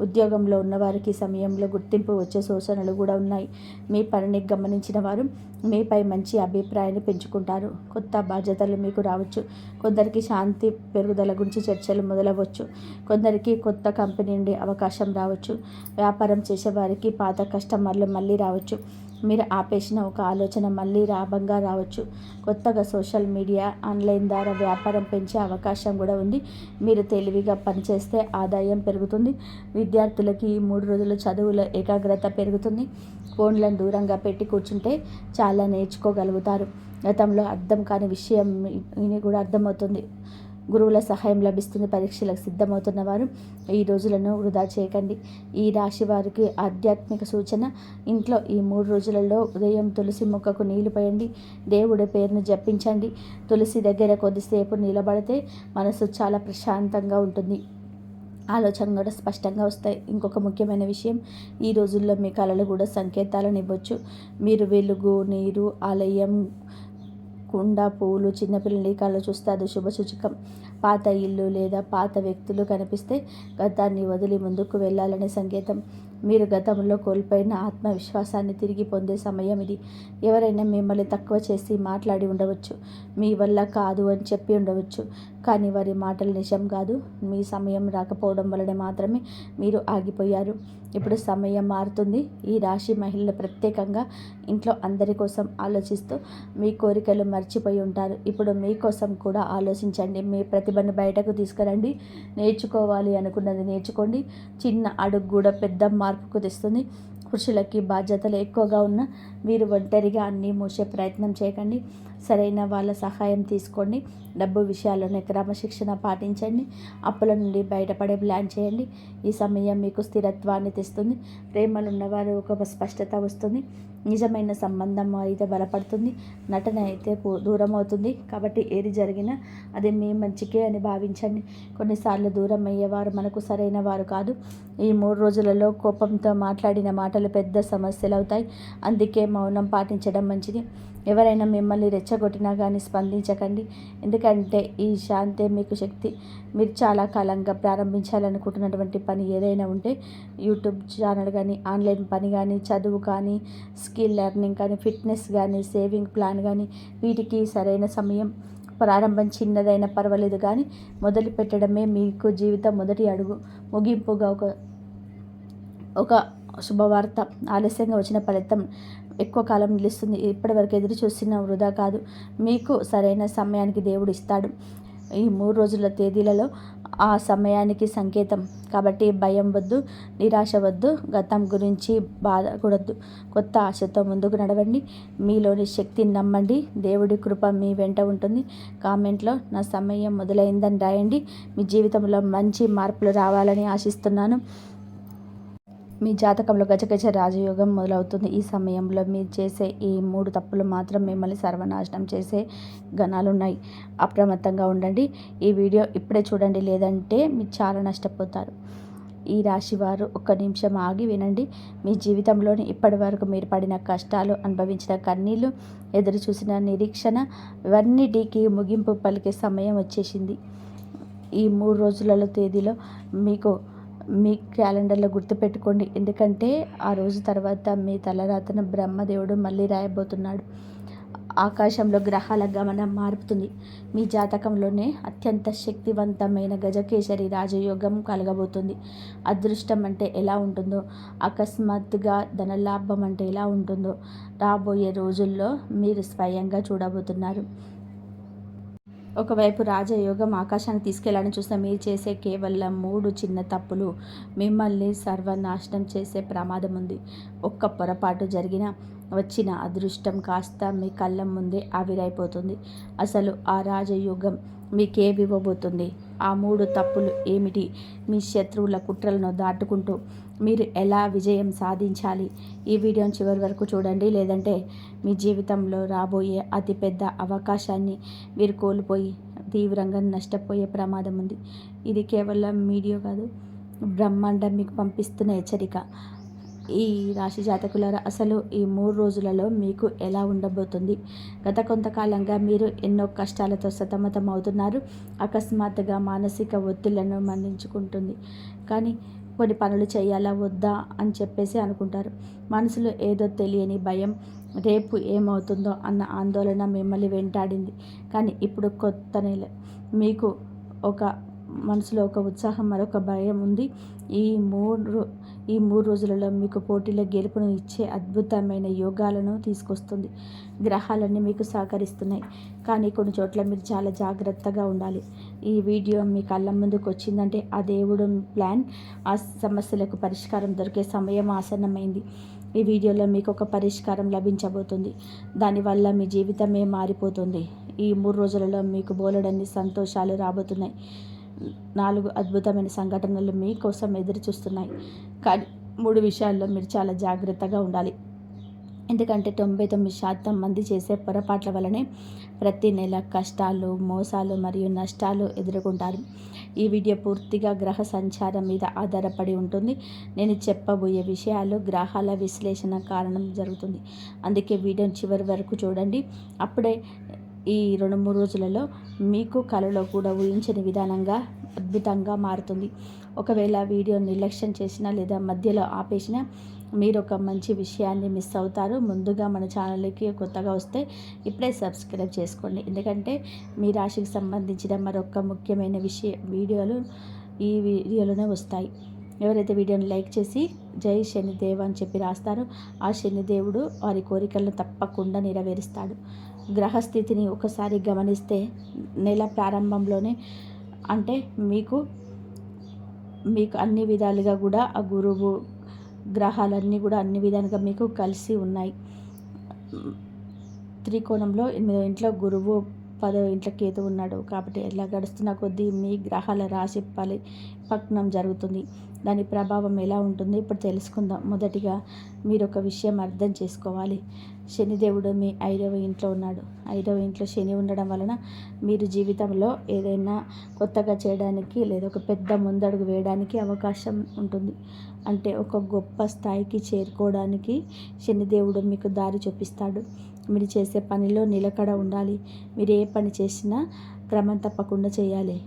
ఉద్యోగంలో ఉన్నవారికి సమయంలో గుర్తింపు వచ్చే సూచనలు కూడా ఉన్నాయి. మీ పనిని గమనించిన వారు మీపై మంచి అభిప్రాయాన్ని పెంచుకుంటారు. కొత్త బాధ్యతలు మీకు రావచ్చు. కొందరికి శాంతి పెరుగుదల గురించి చర్చలు మొదలవచ్చు. కొందరికి కొత్త కంపెనీ నుండి అవకాశం రావచ్చు. వ్యాపారం చేసేవారికి పాత కస్టమర్లు మళ్ళీ రావచ్చు. మీరు ఆపేసిన ఒక ఆలోచన మళ్ళీ లాభంగా రావచ్చు. కొత్తగా సోషల్ మీడియా, ఆన్లైన్ ద్వారా వ్యాపారం పెంచే అవకాశం కూడా ఉంది. మీరు తెలివిగా పనిచేస్తే ఆదాయం పెరుగుతుంది. విద్యార్థులకి ఈ 3 రోజుల చదువులో ఏకాగ్రత పెరుగుతుంది. ఫోన్లను దూరంగా పెట్టి కూర్చుంటే చాలా నేర్చుకోగలుగుతారు. గతంలో అర్థం కాని విషయం కూడా అర్థమవుతుంది. గురువుల సహాయం లభిస్తుంది. పరీక్షలకు సిద్ధమవుతున్న వారు ఈ రోజులను వృధా చేయకండి. ఈ రాశి వారికి ఆధ్యాత్మిక సూచన: ఇంట్లో ఈ 3 రోజులలో ఉదయం తులసి మొక్కకు నీళ్లు పోయండి. దేవుడి పేరును జపించండి. తులసి దగ్గర కొద్దిసేపు నిలబడితే మనసు చాలా ప్రశాంతంగా ఉంటుంది. ఆలోచనలు కూడా స్పష్టంగా వస్తాయి. ఇంకొక ముఖ్యమైన విషయం, ఈ రోజుల్లో మీ కళలు కూడా సంకేతాలను ఇవ్వచ్చు. మీరు వెలుగు, నీరు, ఆలయం, కుండ, పూలు, చిన్నపిల్లల కళ్ళు చూస్తే అది శుభసూచకం. పాత ఇల్లు లేదా పాత వ్యక్తులు కనిపిస్తే గతాన్ని వదిలి ముందుకు వెళ్ళాలనే సంకేతం. మీరు గతంలో కోల్పోయిన ఆత్మవిశ్వాసాన్ని తిరిగి పొందే సమయం ఇది. ఎవరైనా మిమ్మల్ని తక్కువ చేసి మాట్లాడి ఉండవచ్చు. మీ వల్ల కాదు అని చెప్పి ఉండవచ్చు. కానీ వారి మాటలు నిజం కాదు. మీ సమయం రాకపోవడం వలన మాత్రమే మీరు ఆగిపోయారు. ఇప్పుడు సమయం మారుతుంది. ఈ రాశి మహిళలు ప్రత్యేకంగా ఇంట్లో అందరి కోసం ఆలోచిస్తూ మీ కోరికలు మర్చిపోయి ఉంటారు. ఇప్పుడు మీకోసం కూడా ఆలోచించండి. మీ ప్రతిభను బయటకు తీసుకురండి. నేర్చుకోవాలి అనుకున్నది నేర్చుకోండి. చిన్న అడుగు కూడా పెద్ద మార్పుకు తెస్తుంది. పురుషులకి బాధ్యతలు ఎక్కువగా ఉన్న మీరు ఒంటరిగా అన్నీ మోసే ప్రయత్నం చేయకండి. సరైన వాళ్ళ సహాయం తీసుకోండి. డబ్బు విషయాల్లోనే క్రమశిక్షణ పాటించండి. అప్పుల నుండి బయటపడే ప్లాన్ చేయండి. ఈ సమయం మీకు స్థిరత్వాన్ని తెస్తుంది. ప్రేమలు ఉన్నవారు ఒక స్పష్టత వస్తుంది. నిజమైన సంబంధం అయితే బలపడుతుంది. నటన అయితే దూరం అవుతుంది. కాబట్టి ఏది జరిగినా అది మీ మంచికే అని భావించండి. కొన్నిసార్లు దూరం అయ్యేవారు మనకు సరైన వారు కాదు. ఈ 3 రోజులలో కోపంతో మాట్లాడిన మాటలు పెద్ద సమస్యలు అవుతాయి. అందుకే మౌనం పాటించడం మంచిది. ఎవరైనా మిమ్మల్ని రెచ్చగొట్టినా కానీ స్పందించకండి. ఎందుకంటే ఈ శాంతే మీకు శక్తి. మీరు చాలా కాలంగా ప్రారంభించాలనుకుంటున్నటువంటి పని ఏదైనా ఉంటే, యూట్యూబ్ ఛానల్ కానీ, ఆన్లైన్ పని కానీ, చదువు కానీ, స్కిల్ లెర్నింగ్ కానీ, ఫిట్నెస్ కానీ, సేవింగ్ ప్లాన్ కానీ, వీటికి సరైన సమయం. ప్రారంభం చిన్నదైనా పర్వాలేదు, కానీ మొదలు పెట్టడమే మీకు జీవితం మొదటి అడుగు. ముగింపుగా ఒక శుభవార్త: ఆలస్యంగా వచ్చిన ఫలితం ఎక్కువ కాలం నిలుస్తుంది. ఇప్పటివరకు ఎదురు చూసిన వృధా కాదు. మీకు సరైన సమయానికి దేవుడు ఇస్తాడు. ఈ 3 రోజుల తేదీలలో ఆ సమయానికి సంకేతం. కాబట్టి భయం వద్దు, నిరాశ వద్దు, గతం గురించి బాధకూడదు. కొత్త ఆశతో ముందుకు నడవండి. మీలోని శక్తిని నమ్మండి. దేవుడి కృప మీ వెంట ఉంటుంది. కామెంట్లో నా సమయం మొదలైందని రాయండి. మీ జీవితంలో మంచి మార్పులు రావాలని ఆశిస్తున్నాను. మీ జాతకంలో గజగజ రాజయోగం మొదలవుతుంది. ఈ సమయంలో మీరు చేసే ఈ 3 తప్పులు మాత్రం మిమ్మల్ని సర్వనాశనం చేసే గణాలున్నాయి. అప్రమత్తంగా ఉండండి. ఈ వీడియో ఇప్పుడే చూడండి, లేదంటే మీరు చాలా నష్టపోతారు. ఈ రాశివారు ఒక్క నిమిషం ఆగి వినండి. మీ జీవితంలోని ఇప్పటి వరకు మీరు పడిన కష్టాలు, అనుభవించిన కన్నీళ్ళు, ఎదురు చూసిన నిరీక్షణ, ఇవన్నిటికీ ముగింపు పలికే సమయం వచ్చేసింది. ఈ 3 రోజులలో తేదీలో మీకు మీ క్యాలెండర్లో గుర్తుపెట్టుకోండి. ఎందుకంటే ఆ రోజు తర్వాత మీ తలరాతను బ్రహ్మదేవుడు మళ్ళీ రాయబోతున్నాడు. ఆకాశంలో గ్రహాల గమనం మారుతుంది. మీ జాతకంలోనే అత్యంత శక్తివంతమైన గజకేసరి రాజయోగం కలగబోతుంది. అదృష్టం అంటే ఎలా ఉంటుందో, అకస్మాత్తుగా ధనలాభం అంటే ఎలా ఉంటుందో రాబోయే రోజుల్లో మీరు స్వయంగా చూడబోతున్నారు. ఒకవైపు రాజయోగం ఆకాశానికి తీసుకెళ్లాలని చూసిన మీరు చేసే కేవలం 3 చిన్న తప్పులు మిమ్మల్ని సర్వనాశనం చేసే ప్రమాదం ఉంది. ఒక్క పొరపాటు జరిగినా వచ్చిన అదృష్టం కాస్త మీ కళ్ళ ముందే ఆవిరైపోతుంది. అసలు ఆ రాజయోగం మీకేమివ్వబోతుంది? ఆ 3 తప్పులు ఏమిటి? మీ శత్రువుల కుట్రలను దాటుకుంటూ మీరు ఎలా విజయం సాధించాలి? ఈ వీడియోని చివరి వరకు చూడండి. లేదంటే మీ జీవితంలో రాబోయే అతిపెద్ద అవకాశాన్ని మీరు కోల్పోయి తీవ్రంగా నష్టపోయే ప్రమాదం ఉంది. ఇది కేవలం వీడియో కాదు, బ్రహ్మాండం మీకు పంపిస్తున్న హెచ్చరిక. ఈ రాశి జాతకులారా, అసలు ఈ 3 రోజులలో మీకు ఎలా ఉండబోతుంది? గత కొంతకాలంగా మీరు ఎన్నో కష్టాలతో సతమతం అవుతున్నారు. అకస్మాత్తుగా మానసిక ఒత్తిళ్లను మన్నించుకుంటుంది. కానీ కొన్ని పనులు చేయాలా వద్దా అని చెప్పేసి అనుకుంటారు. మనసులో ఏదో తెలియని భయం, రేపు ఏమవుతుందో అన్న ఆందోళన మిమ్మల్ని వెంటాడింది. కానీ ఇప్పుడు కొత్త నెల, మీకు ఒక మనసులో ఒక ఉత్సాహం, మరొక భయం ఉంది. ఈ మూడు రోజులలో మీకు పోటీలో గెలుపును ఇచ్చే అద్భుతమైన యోగాలను తీసుకొస్తుంది. గ్రహాలన్నీ మీకు సహకరిస్తున్నాయి. కానీ కొన్ని చోట్ల మీరు చాలా జాగ్రత్తగా ఉండాలి. ఈ వీడియో మీ కళ్ళ ముందుకు వచ్చిందంటే ఆ దేవుడు ప్లాన్, ఆ సమస్యలకు పరిష్కారం దొరికే సమయం ఆసన్నమైంది. ఈ వీడియోలో మీకు ఒక పరిష్కారం లభించబోతుంది. దానివల్ల మీ జీవితమే మారిపోతుంది. ఈ 3 రోజులలో మీకు బోలెడన్ని సంతోషాలు రాబోతున్నాయి. 4 అద్భుతమైన సంఘటనలు మీకోసం ఎదురు చూస్తున్నాయి. కానీ 3 విషయాల్లో మీరు చాలా జాగ్రత్తగా ఉండాలి. ఎందుకంటే 99% మంది చేసే పొరపాట్ల వల్లనే ప్రతి నెల కష్టాలు, మోసాలు మరియు నష్టాలు ఎదుర్కొంటారు. ఈ వీడియో పూర్తిగా గ్రహ సంచారం మీద ఆధారపడి ఉంటుంది. నేను చెప్పబోయే విషయాలు గ్రహాల విశ్లేషణ కారణం జరుగుతుంది. అందుకే వీడియోని చివరి వరకు చూడండి. అప్పుడే ఈ 2-3 రోజులలో మీకు కలలో కూడా ఊహించని విధానంగా అద్భుతంగా మారుతుంది. ఒకవేళ వీడియో నిర్లక్ష్యం చేసినా లేదా మధ్యలో ఆపేసినా మీరు ఒక మంచి విషయాన్ని మిస్ అవుతారు. ముందుగా మన ఛానల్కి కొత్తగా వస్తే ఇప్పుడే సబ్స్క్రైబ్ చేసుకోండి. ఎందుకంటే మీ రాశికి సంబంధించిన మరొక ముఖ్యమైన వీడియోలు ఈ వీడియోలోనే వస్తాయి. ఎవరైతే వీడియోని లైక్ చేసి జై శనిదేవ్ అని చెప్పి రాస్తారో ఆ శనిదేవుడు వారి కోరికలను తప్పకుండా నెరవేరుస్తాడు. గ్రహస్థితిని ఒకసారి గమనిస్తే నెల ప్రారంభంలోనే అంటే మీకు అన్ని విధాలుగా కూడా ఆ గురువు గ్రహాలన్నీ కూడా అన్ని విధాలుగా మీకు కలిసి ఉన్నాయి. త్రికోణంలో 8వ ఇంట్లో గురువు, 10వ ఇంట్లో కేతు ఉన్నాడు. కాబట్టి ఎలా గడుస్తున్న కొద్దీ మీ గ్రహాల రాశి పక్నం జరుగుతుంది. దాని ప్రభావం ఎలా ఉంటుందో ఇప్పుడు తెలుసుకుందాం. మొదటిగా మీరు ఒక విషయం అర్థం చేసుకోవాలి. శనిదేవుడు మీ 5వ ఇంట్లో ఉన్నాడు. 5వ ఇంట్లో శని ఉండడం వలన మీరు జీవితంలో ఏదైనా కొత్తగా చేయడానికి లేదా ఒక పెద్ద ముందడుగు వేయడానికి అవకాశం ఉంటుంది. అంటే ఒక గొప్ప స్థాయికి చేరుకోవడానికి శనిదేవుడు మీకు దారి చూపిస్తాడు. మీరు చేసే పనిలో నిలకడ ఉండాలి. మీరు ఏ పని చేసినా క్రమం తప్పకుండా చేయాలి.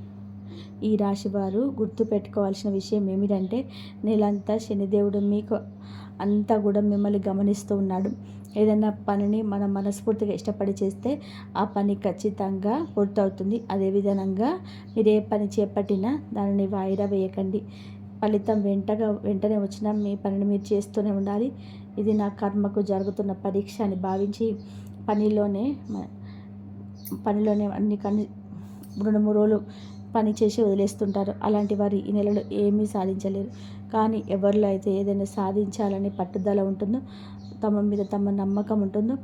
ఈ రాశి వారు గుర్తుపెట్టుకోవాల్సిన విషయం ఏమిటంటే నెలంతా శనిదేవుడు మీకు అంతా కూడా మిమ్మల్ని గమనిస్తూ ఉన్నాడు. ఏదైనా పనిని మనం మనస్ఫూర్తిగా ఇష్టపడి చేస్తే ఆ పని ఖచ్చితంగా పూర్తవుతుంది. అదేవిధంగా మీరు ఏ పని చేపట్టినా దానిని వాయిదా వేయకండి. ఫలితం వెంటనే వచ్చినా మీ పనిని మీరు చేస్తూనే ఉండాలి. ఇది నా కర్మకు జరుగుతున్న పరీక్ష అని భావించి పనిలోనే అన్ని 2-3 రోజులు పని చేసి వదిలేస్తుంటారు. అలాంటి వారు ఈ నెలలో ఏమీ సాధించలేరు. కానీ ఎవరిలో అయితే ఏదైనా సాధించాలని పట్టుదల ఉంటుందో, తమ మీద తమ నమ్మకం ఉంటుందో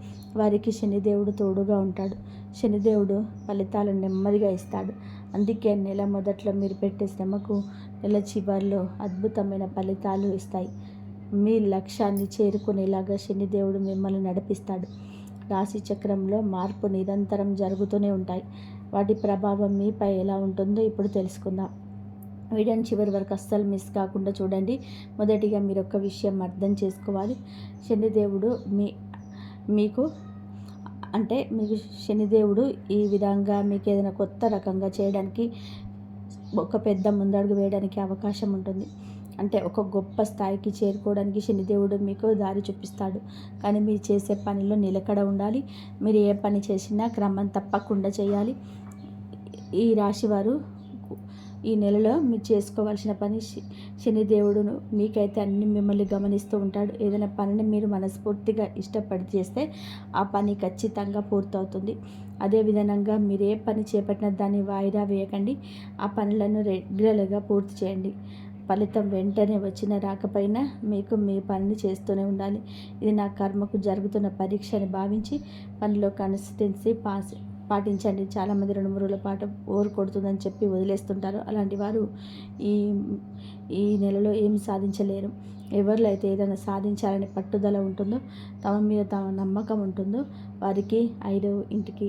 వారికి శనిదేవుడు తోడుగా ఉంటాడు. శనిదేవుడు ఫలితాలను నెమ్మదిగా ఇస్తాడు. అందుకే నెల మొదట్లో మీరు పెట్టే శ్రమకు నెల చివరిలో అద్భుతమైన ఫలితాలు ఇస్తాయి. మీ లక్ష్యాన్ని చేరుకునేలాగా శనిదేవుడు మిమ్మల్ని నడిపిస్తాడు. రాశి చక్రంలో మార్పు నిరంతరం జరుగుతూనే ఉంటాయి. వాటి ప్రభావం మీపై ఎలా ఉంటుందో ఇప్పుడు తెలుసుకుందాం. వీడియోని చివరి వరకు అస్సలు మిస్ కాకుండా చూడండి. మొదటిగా మీరు ఒక విషయం అర్థం చేసుకోవాలి. శనిదేవుడు మీకు శనిదేవుడు ఈ విధంగా మీకు ఏదైనా కొత్త రకంగా చేయడానికి ఒక పెద్ద ముందడుగు వేయడానికి అవకాశం ఉంటుంది. అంటే ఒక గొప్ప స్థాయికి చేరుకోవడానికి శనిదేవుడు మీకు దారి చూపిస్తాడు. కానీ మీరు చేసే పనిలో నిలకడ ఉండాలి. మీరు ఏ పని చేసినా క్రమం తప్పకుండా చేయాలి. ఈ రాశివారు ఈ నెలలో మీరు చేసుకోవాల్సిన పని, శనిదేవుడును మీకైతే అన్ని మిమ్మల్ని గమనిస్తూ ఉంటాడు. ఏదైనా పనిని మీరు మనస్ఫూర్తిగా ఇష్టపడి చేస్తే ఆ పని ఖచ్చితంగా పూర్తవుతుంది. అదేవిధంగా మీరు ఏ పని చేపట్టినా దాన్ని వాయిదా వేయకండి. ఆ పనులను రెగ్యులర్గా పూర్తి చేయండి. ఫలితం వెంటనే వచ్చినా రాకపోయినా మీకు మీ పనిని చేస్తూనే ఉండాలి. ఇది నా కర్మకు జరుగుతున్న పరీక్ష అని భావించి పనిలో కన్సిస్టెన్సీ పాటించండి. చాలామంది 2-3 రోజుల పాటు బోర్ కొడుతుందని చెప్పి వదిలేస్తుంటారు. అలాంటి వారు ఈ నెలలో ఏమి సాధించలేరు. ఎవరిలో అయితే ఏదైనా సాధించాలని పట్టుదల ఉంటుందో, తమ మీద తమ నమ్మకం ఉంటుందో వారికి 5వ ఇంటికి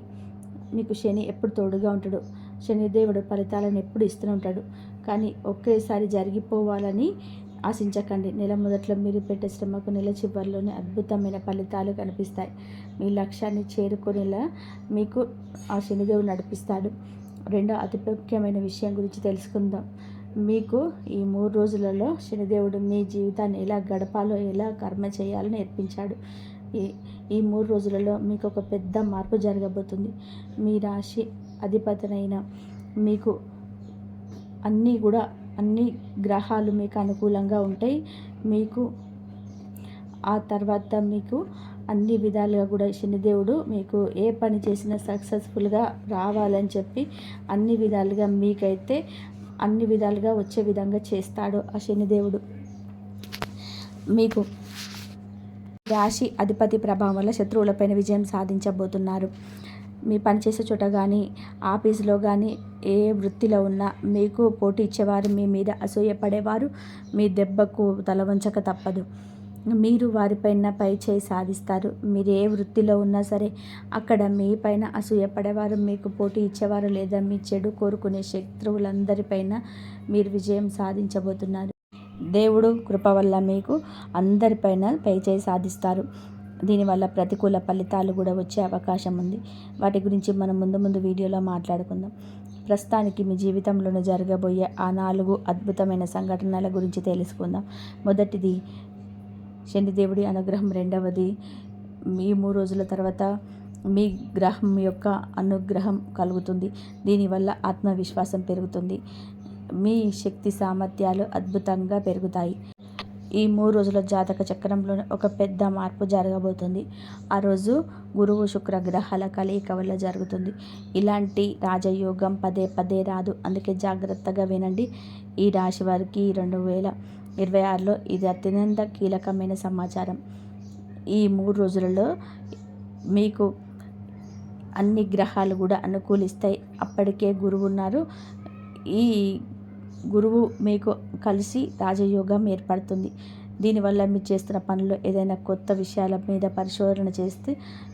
మీకు శని ఎప్పుడు తోడుగా ఉంటాడు. శనిదేవుడు ఫలితాలను ఎప్పుడు ఇస్తూనే ఉంటాడు. కానీ ఒకేసారి జరిగిపోవాలని ఆశించకండి. నెల మొదట్లో మీరు పెట్టే శ్రమకు నెల చివరిలోనే అద్భుతమైన ఫలితాలు కనిపిస్తాయి. మీ లక్ష్యాన్ని చేరుకునేలా మీకు ఆ శనిదేవుడు నడిపిస్తాడు. రెండో అతి ముఖ్యమైన విషయం గురించి తెలుసుకుందాం. మీకు ఈ 3 రోజులలో శనిదేవుడు మీ జీవితాన్ని ఎలా గడపాలో, ఎలా కర్మ చేయాలో నేర్పించాడు. ఈ 3 రోజులలో మీకు ఒక పెద్ద మార్పు జరగబోతుంది. మీ రాశి అధిపతినైన మీకు అన్ని గ్రహాలు మీకు అనుకూలంగా ఉంటాయి. మీకు ఆ తర్వాత మీకు అన్ని విధాలుగా కూడా శనిదేవుడు మీకు ఏ పని చేసినా సక్సెస్ఫుల్గా రావాలని చెప్పి అన్ని విధాలుగా మీకైతే అన్ని విధాలుగా వచ్చే విధంగా చేస్తాడు ఆ శనిదేవుడు. మీకు రాశి అధిపతి ప్రభావం వల్ల శత్రువులపైన విజయం సాధించబోతున్నారు. మీ పనిచేసే చోట కానీ, ఆఫీసులో కానీ, ఏ వృత్తిలో ఉన్నా మీకు పోటీ ఇచ్చేవారు మీ మీద అసూయపడేవారు మీ దెబ్బకు తల వంచక తప్పదు. మీరు వారిపైన పై చేయి సాధిస్తారు. మీరు ఏ వృత్తిలో ఉన్నా సరే అక్కడ మీ పైన అసూయపడేవారు, మీకు పోటీ ఇచ్చేవారు లేదా మీ చెడు కోరుకునే శత్రువులందరిపైన మీరు విజయం సాధించబోతున్నారు. దేవుడు కృప వల్ల మీకు అందరిపైన పై చేయి సాధిస్తారు. దీనివల్ల ప్రతికూల ఫలితాలు కూడా వచ్చే అవకాశం ఉంది. వాటి గురించి మనం ముందు వీడియోలో మాట్లాడుకుందాం. ప్రస్తుతానికి మీ జీవితంలోనే జరగబోయే ఆ 4 అద్భుతమైన సంఘటనల గురించి తెలుసుకుందాం. మొదటిది శనిదేవుడి అనుగ్రహం. రెండవది మీ 3 రోజుల తర్వాత మీ గ్రహం యొక్క అనుగ్రహం కలుగుతుంది. దీనివల్ల ఆత్మవిశ్వాసం పెరుగుతుంది. మీ శక్తి సామర్థ్యాలు అద్భుతంగా పెరుగుతాయి. ఈ 3 రోజుల జాతక చక్రంలో ఒక పెద్ద మార్పు జరగబోతుంది. ఆ రోజు గురువు శుక్ర గ్రహాల కలయిక వల్ల జరుగుతుంది. ఇలాంటి రాజయోగం పదే రాదు. అందుకే జాగ్రత్తగా వినండి. ఈ రాశి వారికి 2026లో ఇది అత్యంత కీలకమైన సమాచారం. ఈ 3 రోజులలో మీకు అన్ని గ్రహాలు కూడా అనుకూలిస్తాయి. అప్పటికే గురువు ఉన్నారు. ఈ గురువు మీకు కలిసి రాజయోగం ఏర్పడుతుంది. దీనివల్ల మీరు చేస్తున్న పనుల్లో ఏదైనా కొత్త విషయాల మీద పరిశోధన చేస్తే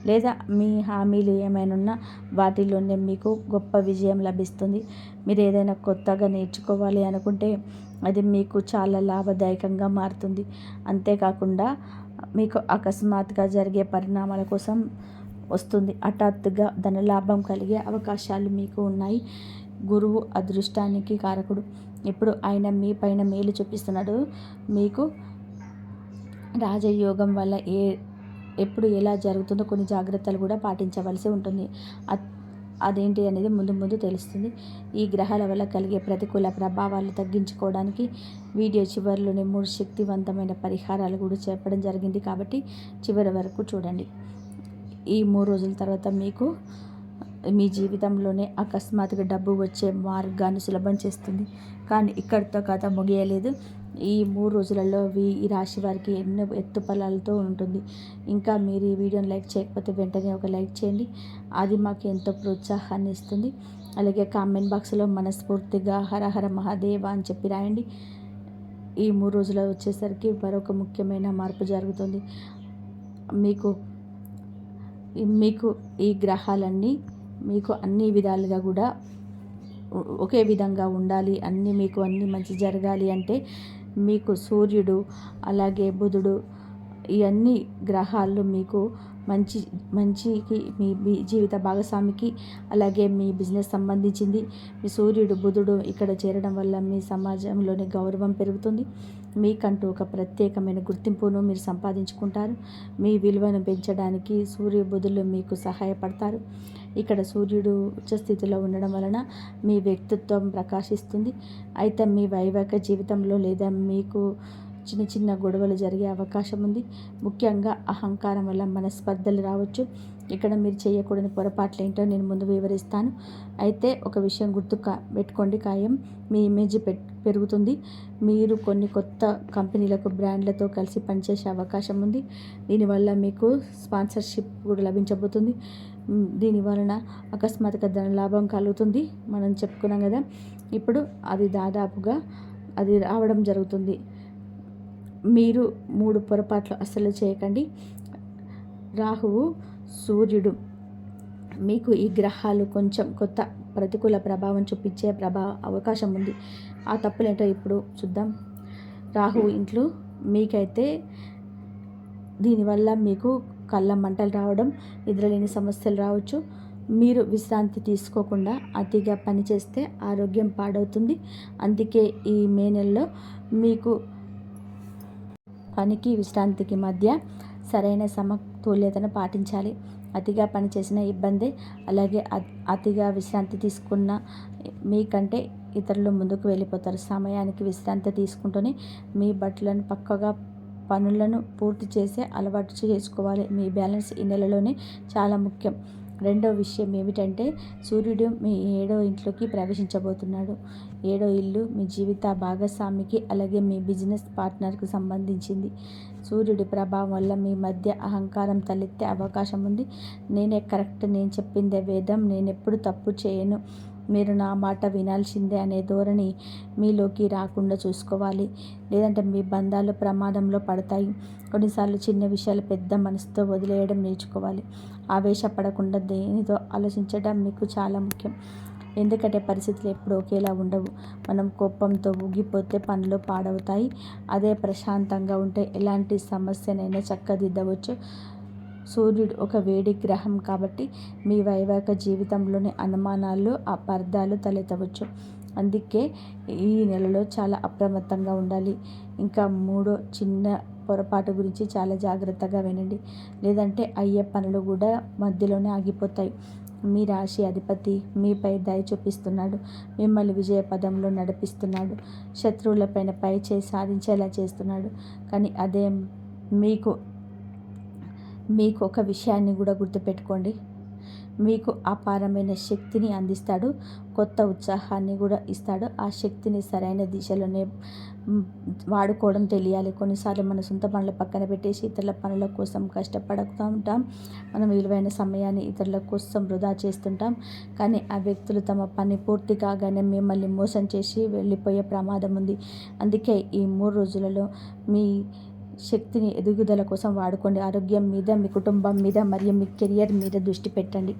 లేదా మీ హామీలు ఏమైనా ఉన్నా వాటిలోనే మీకు గొప్ప విజయం లభిస్తుంది. మీరు ఏదైనా కొత్తగా నేర్చుకోవాలి అనుకుంటే అది మీకు చాలా లాభదాయకంగా మారుతుంది. అంతేకాకుండా మీకు అకస్మాత్తుగా జరిగే పరిణామాల కోసం వస్తుంది. హఠాత్తుగా ధనలాభం కలిగే అవకాశాలు మీకు ఉన్నాయి. గురువు అదృష్టానికి కారకుడు. ఇప్పుడు ఆయన మీ పైన మేలు చూపిస్తున్నాడు. మీకు రాజయోగం వల్ల ఎప్పుడు ఎలా జరుగుతుందో కొన్ని జాగ్రత్తలు కూడా పాటించవలసి ఉంటుంది. అదేంటి అనేది ముందు తెలుస్తుంది. ఈ గ్రహాల వల్ల కలిగే ప్రతికూల ప్రభావాలు తగ్గించుకోవడానికి వీడియో చివరిలోనే 3 శక్తివంతమైన పరిహారాలు కూడా చెప్పడం జరిగింది. కాబట్టి చివరి వరకు చూడండి. ఈ 3 రోజుల తర్వాత మీకు మీ జీవితంలోనే అకస్మాత్తుగా డబ్బు వచ్చే మార్గాన్ని సులభం చేస్తుంది. కానీ ఇక్కడితో కథ ముగియలేదు. ఈ 3 రోజులలో ఈ రాశి వారికి ఎన్నో ఎత్తుపల్లాలతో ఉంటుంది. ఇంకా మీరు ఈ వీడియోని లైక్ చేయకపోతే వెంటనే ఒక లైక్ చేయండి. అది మాకు ఎంతో ప్రోత్సాహాన్ని ఇస్తుంది. అలాగే కామెంట్ బాక్స్లో మనస్ఫూర్తిగా హర హర మహాదేవ అని చెప్పి రాయండి. ఈ 3 రోజులు వచ్చేసరికి మరొక ముఖ్యమైన మార్పు జరుగుతుంది. మీకు ఈ గ్రహాలన్నీ మీకు అన్ని విధాలుగా కూడా ఒకే విధంగా ఉండాలి, మీకు అన్నీ మంచి జరగాలి అంటే మీకు సూర్యుడు, అలాగే బుధుడు, ఇవన్నీ గ్రహాలు మీకు మంచికి మీ జీవిత భాగస్వామికి, అలాగే మీ బిజినెస్ సంబంధించింది. మీ సూర్యుడు బుధుడు ఇక్కడ చేరడం వల్ల మీ సమాజంలోని గౌరవం పెరుగుతుంది. మీకంటూ ఒక ప్రత్యేకమైన గుర్తింపును మీరు సంపాదించుకుంటారు. మీ విలువను పెంచడానికి సూర్య బుధులు మీకు సహాయపడతారు. ఇక్కడ సూర్యుడు ఉచ్చస్థితిలో ఉండడం వలన మీ వ్యక్తిత్వం ప్రకాశిస్తుంది. అయితే మీ వైవాహిక జీవితంలో లేదా మీకు చిన్న చిన్న గొడవలు జరిగే అవకాశం ఉంది. ముఖ్యంగా అహంకారం వల్ల మనస్పర్ధలు రావచ్చు. ఇక్కడ మీరు చేయకూడని పొరపాట్లు ఏంటో నేను ముందు వివరిస్తాను. అయితే ఒక విషయం పెట్టుకోండి, ఖాయం మీ ఇమేజ్ పెరుగుతుంది. మీరు కొన్ని కొత్త కంపెనీలకు బ్రాండ్లతో కలిసి పనిచేసే అవకాశం ఉంది. దీనివల్ల మీకు స్పాన్సర్షిప్ కూడా లభించబోతుంది. దీని వలన అకస్మాత్తుగా ధన లాభం కలుగుతుంది. మనం చెప్పుకున్నాం కదా, ఇప్పుడు అది దాదాపుగా అది రావడం జరుగుతుంది. మీరు 3 పొరపాట్లు అస్సలు చేయకండి. రాహువు, సూర్యుడు, మీకు ఈ గ్రహాలు కొంచెం కొత్త ప్రతికూల ప్రభావం చూపించే అవకాశం ఉంది. ఆ తప్పులేంటో ఇప్పుడు చూద్దాం. రాహువు ఇంట్లో మీకైతే దీనివల్ల మీకు కళ్ళ మంటలు రావడం, నిద్రలేని సమస్యలు రావచ్చు. మీరు విశ్రాంతి తీసుకోకుండా అతిగా పనిచేస్తే ఆరోగ్యం పాడవుతుంది. అందుకే ఈ మే నెలలో మీకు పనికి విశ్రాంతికి మధ్య సరైన సమతుల్యతను పాటించాలి. అతిగా పనిచేసిన ఇబ్బందే. అలాగే అతిగా విశ్రాంతి తీసుకున్న మీకంటే ఇతరులు ముందుకు వెళ్ళిపోతారు. సమయానికి విశ్రాంతి తీసుకుంటూనే మీ బట్టలను పక్కగా పనులను పూర్తి చేసే అలవాటు చేసుకోవాలి. మీ బ్యాలెన్స్ ఈ నెలలోనే చాలా ముఖ్యం. రెండో విషయం ఏమిటంటే, సూర్యుడు మీ 7వ ఇంట్లోకి ప్రవేశించబోతున్నాడు. 7వ ఇల్లు మీ జీవిత భాగస్వామికి, అలాగే మీ బిజినెస్ పార్ట్నర్కి సంబంధించింది. సూర్యుడి ప్రభావం వల్ల మీ మధ్య అహంకారం తలెత్తే అవకాశం ఉంది. నేనే కరెక్ట్, నేను చెప్పిందే వేదం, నేనెప్పుడు తప్పు చేయను, మీరు నా మాట వినాల్సిందే అనే ధోరణి మీలోకి రాకుండా చూసుకోవాలి. లేదంటే మీ బంధాలు ప్రమాదంలో పడతాయి. కొన్నిసార్లు చిన్న విషయాలు పెద్ద మనసుతో వదిలేయడం నేర్చుకోవాలి. ఆవేశపడకుండా దేనితో ఆలోచించడం మీకు చాలా ముఖ్యం. ఎందుకంటే పరిస్థితులు ఎప్పుడు ఒకేలా ఉండవు. మనం కోపంతో ఊగిపోతే పనులు పాడవుతాయి. అదే ప్రశాంతంగా ఉంటే ఎలాంటి సమస్యనైనా చక్కదిద్దవచ్చు. సూర్యుడు ఒక వేడి గ్రహం కాబట్టి మీ వైవాహిక జీవితంలోని అనుమానాలు, అపార్థాలు తలెత్తవచ్చు. అందుకే ఈ నెలలో చాలా అప్రమత్తంగా ఉండాలి. ఇంకా 3 చిన్న పొరపాటు గురించి చాలా జాగ్రత్తగా వినండి, లేదంటే అయ్యే పనులు కూడా మధ్యలోనే ఆగిపోతాయి. మీ రాశి అధిపతి మీపై దయ చూపిస్తున్నాడు. మిమ్మల్ని విజయ పదంలో నడిపిస్తున్నాడు. శత్రువులపైన పై చేయి సాధించేలా చేస్తున్నాడు. కానీ అదే మీకు ఒక విషయాన్ని కూడా గుర్తుపెట్టుకోండి. మీకు అపారమైన శక్తిని అందిస్తాడు. కొత్త ఉత్సాహాన్ని కూడా ఇస్తాడు. ఆ శక్తిని సరైన దిశలోనే వాడుకోవడం తెలియాలి. కొన్నిసార్లు మన సొంత పనుల పక్కన పెట్టేసి ఇతరుల పనుల కోసం కష్టపడుతూ ఉంటాం. మనం విలువైన సమయాన్ని ఇతరుల కోసం వృధా చేస్తుంటాం. కానీ ఆ వ్యక్తులు తమ పని పూర్తి కాగానే మిమ్మల్ని మోసం చేసి వెళ్ళిపోయే ప్రమాదం ఉంది. అందుకే ఈ 3 రోజులలో మీ శక్తిని ఎదుగుదల కోసం వాడుకోండి. ఆరోగ్యం మీద, మీ కుటుంబం మీద మరియు మీ కెరియర్ మీద దృష్టి పెట్టండి.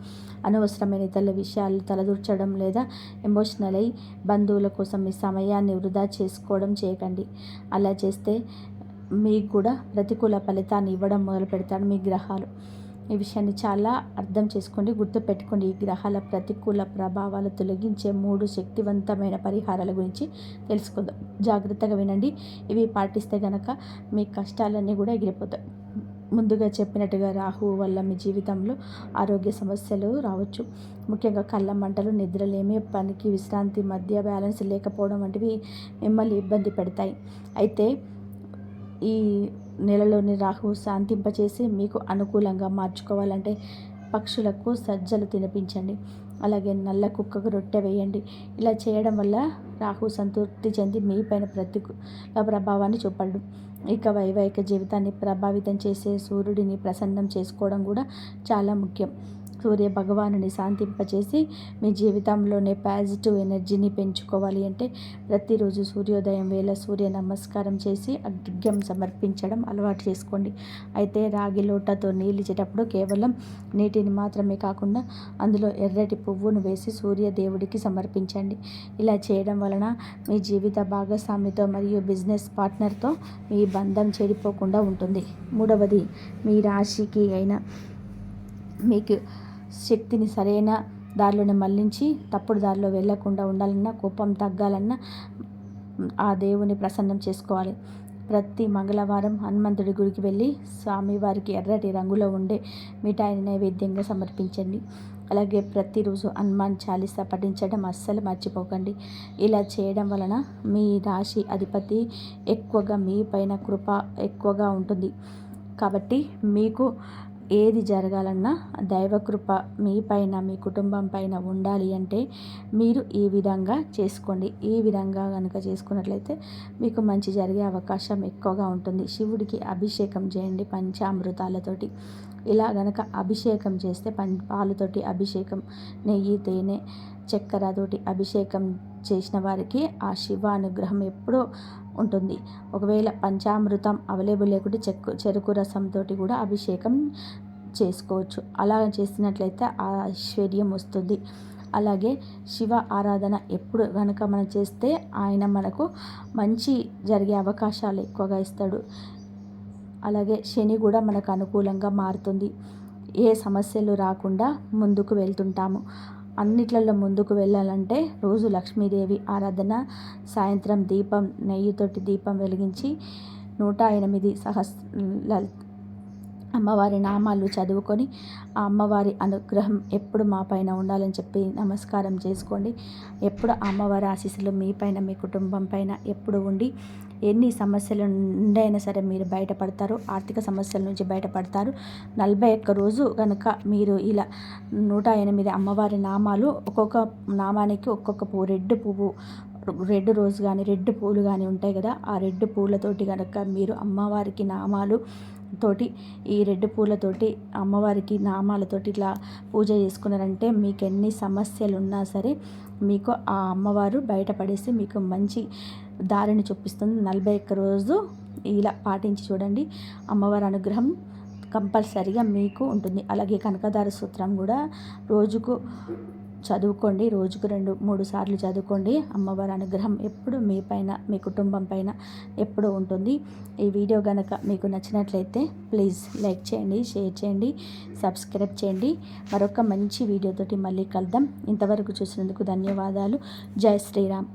అనవసరమైన ఇతరుల విషయాలు తలదూర్చడం లేదా ఎమోషనల్ అయి బంధువుల కోసం మీ సమయాన్ని వృధా చేసుకోవడం చేయకండి. అలా చేస్తే మీకు కూడా ప్రతికూల ఫలితాన్ని ఇవ్వడం మొదలు పెడతాడు మీ గ్రహాలు. ఈ విషయాన్ని చాలా అర్థం చేసుకోండి, గుర్తుపెట్టుకోండి. ఈ గ్రహాల ప్రతికూల ప్రభావాలు తొలగించే 3 శక్తివంతమైన పరిహారాల గురించి తెలుసుకుందాం. జాగ్రత్తగా వినండి. ఇవి పాటిస్తే గనక మీ కష్టాలన్నీ కూడా ఎగిరిపోతాయి. ముందుగా చెప్పినట్టుగా రాహువు వల్ల మీ జీవితంలో ఆరోగ్య సమస్యలు రావచ్చు. ముఖ్యంగా కళ్ళ మంటలు, నిద్రలేమి, పనికి విశ్రాంతి మధ్య బ్యాలెన్స్ లేకపోవడం వంటివి మిమ్మల్ని ఇబ్బంది పెడతాయి. అయితే ఈ నెలలోని రాహువు శాంతింపచేసి మీకు అనుకూలంగా మార్చుకోవాలంటే పక్షులకు సజ్జలు తినిపించండి. అలాగే నల్ల కుక్కకు రొట్టె వేయండి. ఇలా చేయడం వల్ల రాహువు సంతృప్తి చెంది మీపైన ప్రతికూల ప్రభావాన్ని చూపడు. ఇక వైవాహిక జీవితాన్ని ప్రభావితం చేసే సూర్యుడిని ప్రసన్నం చేసుకోవడం కూడా చాలా ముఖ్యం. సూర్య భగవానుని శాంతింపచేసి మీ జీవితంలోనే పాజిటివ్ ఎనర్జీని పెంచుకోవాలి అంటే ప్రతిరోజు సూర్యోదయం వేళ సూర్య నమస్కారం చేసి అర్ఘ్యం సమర్పించడం అలవాటు చేసుకోండి. అయితే రాగి లోటతో నీళ్ళిచ్చేటప్పుడు కేవలం నీటిని మాత్రమే కాకుండా అందులో ఎర్రటి పువ్వును వేసి సూర్య దేవుడికి సమర్పించండి. ఇలా చేయడం వలన మీ జీవిత భాగస్వామితో మరియు బిజినెస్ పార్ట్నర్తో మీ బంధం చెడిపోకుండా ఉంటుంది. మూడవది, మీ రాశికి అయినా మీకు శక్తిని సరైన దారిలోనే మళ్లించి తప్పుడు దారిలో వెళ్లకుండా ఉండాలన్నా, కోపం తగ్గాలన్నా ఆ దేవుని ప్రసన్నం చేసుకోవాలి. ప్రతి మంగళవారం హనుమంతుడి గుడికి వెళ్ళి స్వామివారికి ఎర్రటి రంగులో ఉండే మిఠాయిని నైవేద్యంగా సమర్పించండి. అలాగే ప్రతిరోజు హనుమాన్ చాలీసా పఠించడం అస్సలు మర్చిపోకండి. ఇలా చేయడం వలన మీ రాశి అధిపతి ఎక్కువగా మీ పైన కృప ఎక్కువగా ఉంటుంది. కాబట్టి మీకు ఏది జరగాలన్నా దైవకృప మీ పైన మీ కుటుంబం పైన ఉండాలి అంటే మీరు ఈ విధంగా చేసుకోండి. ఈ విధంగా కనుక చేసుకున్నట్లయితే మీకు మంచి జరిగే అవకాశం ఎక్కువగా ఉంటుంది. శివుడికి అభిషేకం చేయండి పంచామృతాలతోటి. ఇలా గనక అభిషేకం చేస్తే పాలుతోటి అభిషేకం, నెయ్యి, తేనె, చక్కెరతోటి అభిషేకం చేసిన వారికి ఆ శివ అనుగ్రహం ఎప్పుడూ ఉంటుంది. ఒకవేళ పంచామృతం అవైలబుల్ లేకుంటే చెరుకు రసంతో కూడా అభిషేకం చేసుకోవచ్చు. అలా చేసినట్లయితే ఆ ఐశ్వర్యం వస్తుంది. అలాగే శివ ఆరాధన ఎప్పుడు కనుక మనం చేస్తే ఆయన మనకు మంచి జరిగే అవకాశాలు ఎక్కువగా ఇస్తాడు. అలాగే శని కూడా మనకు అనుకూలంగా మారుతుంది. ఏ సమస్యలు రాకుండా ముందుకు వెళ్తుంటాము. అన్నిట్లలో ముందుకు వెళ్ళాలంటే రోజు లక్ష్మీదేవి ఆరాధన, సాయంత్రం దీపం, నెయ్యితోటి దీపం వెలిగించి 108 అమ్మవారి నామాలు చదువుకొని ఆ అమ్మవారి అనుగ్రహం ఎప్పుడు మా పైన ఉండాలని చెప్పి నమస్కారం చేసుకోండి. ఎప్పుడు అమ్మవారి ఆశీస్సులు మీ పైన మీ కుటుంబం పైన ఎప్పుడు ఉండి ఎన్ని సమస్యల నుండి అయినా సరే మీరు బయటపడతారు. ఆర్థిక సమస్యల నుంచి బయటపడతారు. 41 రోజు కనుక మీరు ఇలా 108 అమ్మవారి నామాలు, ఒక్కొక్క నామానికి ఒక్కొక్క రెడ్ పువ్వు, రెడ్ రోజ్ కానీ రెడ్ పూలు కానీ ఉంటాయి కదా, ఆ రెడ్ పూలతోటి కనుక మీరు అమ్మవారికి నామాలు తోటి, ఈ రెడ్ పూలతోటి అమ్మవారికి నామాలతోటి ఇట్లా పూజ చేసుకున్నారంటే మీకు ఎన్ని సమస్యలు ఉన్నా సరే మీకు ఆ అమ్మవారు బయటపడేసి మీకు మంచి దారిని చూపిస్తుంది. 41 రోజు ఇలా పాటించి చూడండి. అమ్మవారి అనుగ్రహం కంపల్సరిగా మీకు ఉంటుంది. అలాగే కనకదార సూత్రం కూడా రోజుకు చదువుకోండి. రోజుకు 2-3 సార్లు చదువుకోండి. అమ్మవారి అనుగ్రహం ఎప్పుడు మీ పైన మీ కుటుంబం పైన ఎప్పుడు ఉంటుంది. ఈ వీడియో కనుక మీకు నచ్చినట్లయితే ప్లీజ్ లైక్ చేయండి, షేర్ చేయండి, సబ్స్క్రైబ్ చేయండి. మరొక మంచి వీడియోతోటి మళ్ళీ కలుద్దాం. ఇంతవరకు చూసినందుకు ధన్యవాదాలు. జై శ్రీరామ్.